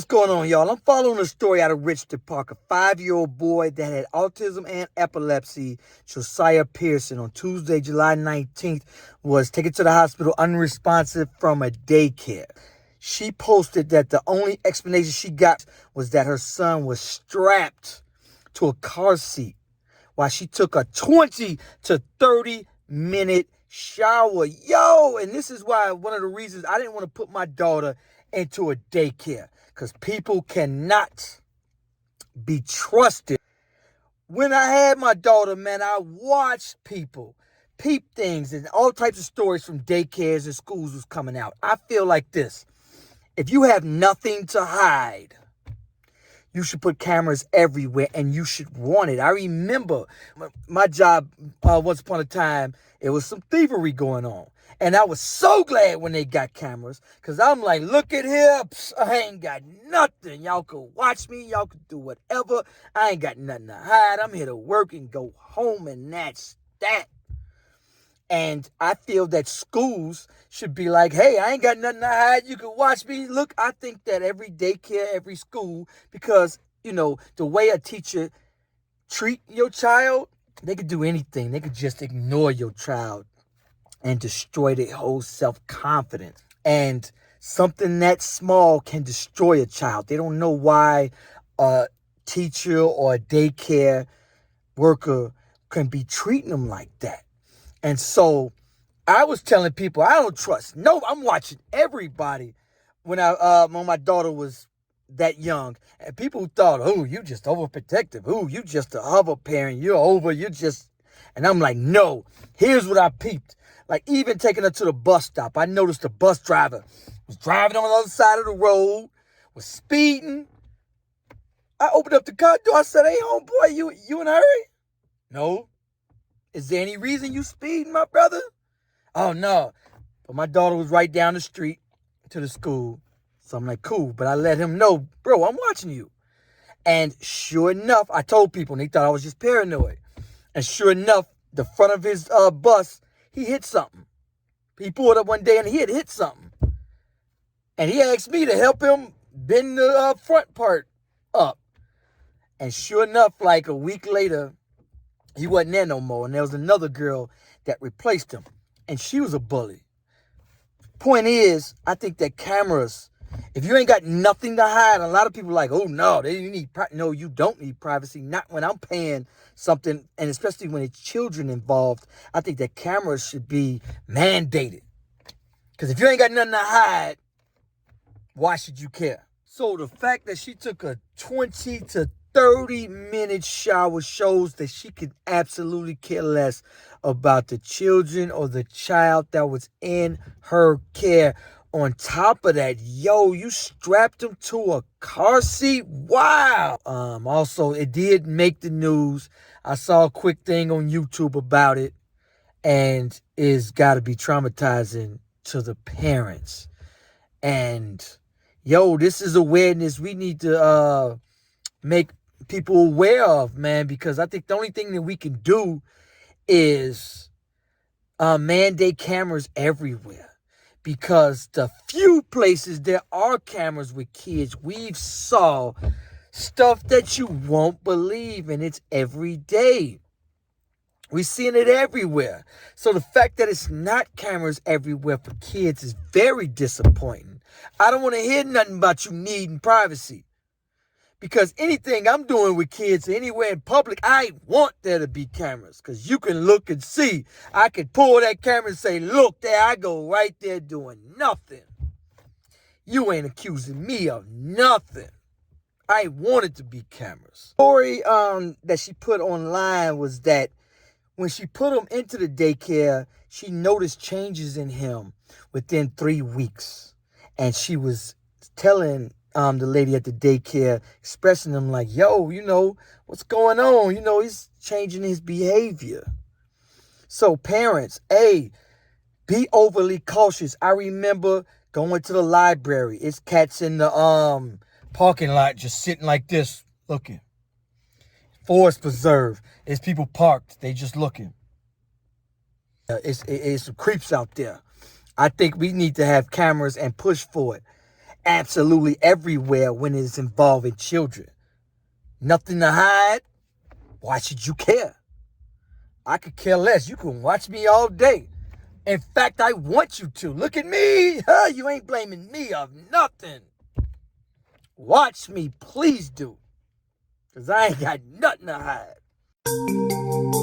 going on, y'all? I'm following a story out of Richton Park. A 5-year-old boy that had autism and epilepsy, Josiah Pearson, on Tuesday, July 19th, was taken to the hospital unresponsive from a daycare. She posted that the only explanation she got was that her son was strapped to a car seat while she took a 20 to 30-minute shower. Yo, and this is why one of the reasons I didn't want to put my daughter into a daycare, because people cannot be trusted. When I had my daughter, man, I watched people peep things, and all types of stories from daycares and schools was coming out. I feel like this: if you have nothing to hide, you should put cameras everywhere, and you should want it. I remember my job, once upon a time, it was some thievery going on. And I was so glad when they got cameras, because I'm like, look at here. Psst, I ain't got nothing. Y'all can watch me. Y'all can do whatever. I ain't got nothing to hide. I'm here to work and go home, and that's that. And I feel that schools should be like, hey, I ain't got nothing to hide. You can watch me. Look, I think that every daycare, every school, because, you know, the way a teacher treat your child, they could do anything. They could just ignore your child and destroy their whole self-confidence. And something that small can destroy a child. They don't know why a teacher or a daycare worker can be treating them like that. And so I was telling people, I don't trust. No, I'm watching everybody when my daughter was that young. And people thought, oh, you just overprotective. Oh, you just a hover parent. And I'm like, no, here's what I peeped. Like, even taking her to the bus stop, I noticed the bus driver was driving on the other side of the road, was speeding. I opened up the car door. I said, hey, homeboy, you in a hurry? No. Is there any reason you speeding, my brother? Oh, no. But my daughter was right down the street to the school. So I'm like, cool. But I let him know, bro, I'm watching you. And sure enough, I told people, and they thought I was just paranoid. And sure enough, the front of his bus, he hit something. He pulled up one day and he had hit something. And he asked me to help him bend the front part up. And sure enough, like a week later, he wasn't there no more. And there was another girl that replaced him. And she was a bully. Point is, I think that cameras, if you ain't got nothing to hide, a lot of people are like, oh, no, no, you don't need privacy. Not when I'm paying something, and especially when it's children involved. I think that cameras should be mandated. Because if you ain't got nothing to hide, why should you care? So the fact that she took a 20 to 30-minute shower shows that she could absolutely care less about the children or the child that was in her care. On top of that, yo, you strapped him to a car seat? Wow. Also, it did make the news. I saw a quick thing on YouTube about it, and it's got to be traumatizing to the parents. And, yo, this is awareness we need to make people aware of, man, because I think the only thing that we can do is mandate cameras everywhere. Because the few places there are cameras with kids, we've saw stuff that you won't believe, and it's every day. We're seeing it everywhere. So the fact that it's not cameras everywhere for kids is very disappointing. I don't want to hear nothing about you needing privacy. Because anything I'm doing with kids anywhere in public, I want there to be cameras. Because you can look and see. I can pull that camera and say, look, there I go right there doing nothing. You ain't accusing me of nothing. I wanted to be cameras. The story that she put online was that when she put him into the daycare, she noticed changes in him within 3 weeks. And she was telling the lady at the daycare, expressing them like, yo, you know, what's going on? You know, he's changing his behavior. So parents, be overly cautious. I remember going to the library. It's cats in the parking lot just sitting like this, looking. Forest Preserve. It's people parked. They just looking. It's some creeps out there. I think we need to have cameras and push for it. absolutely everywhere when it is involving children. Nothing to hide. Why should you care? I could care less. You can watch me all day. In fact, I want you to. Look at me. Huh? You ain't blaming me of nothing. Watch me, please do. Because I ain't got nothing to hide.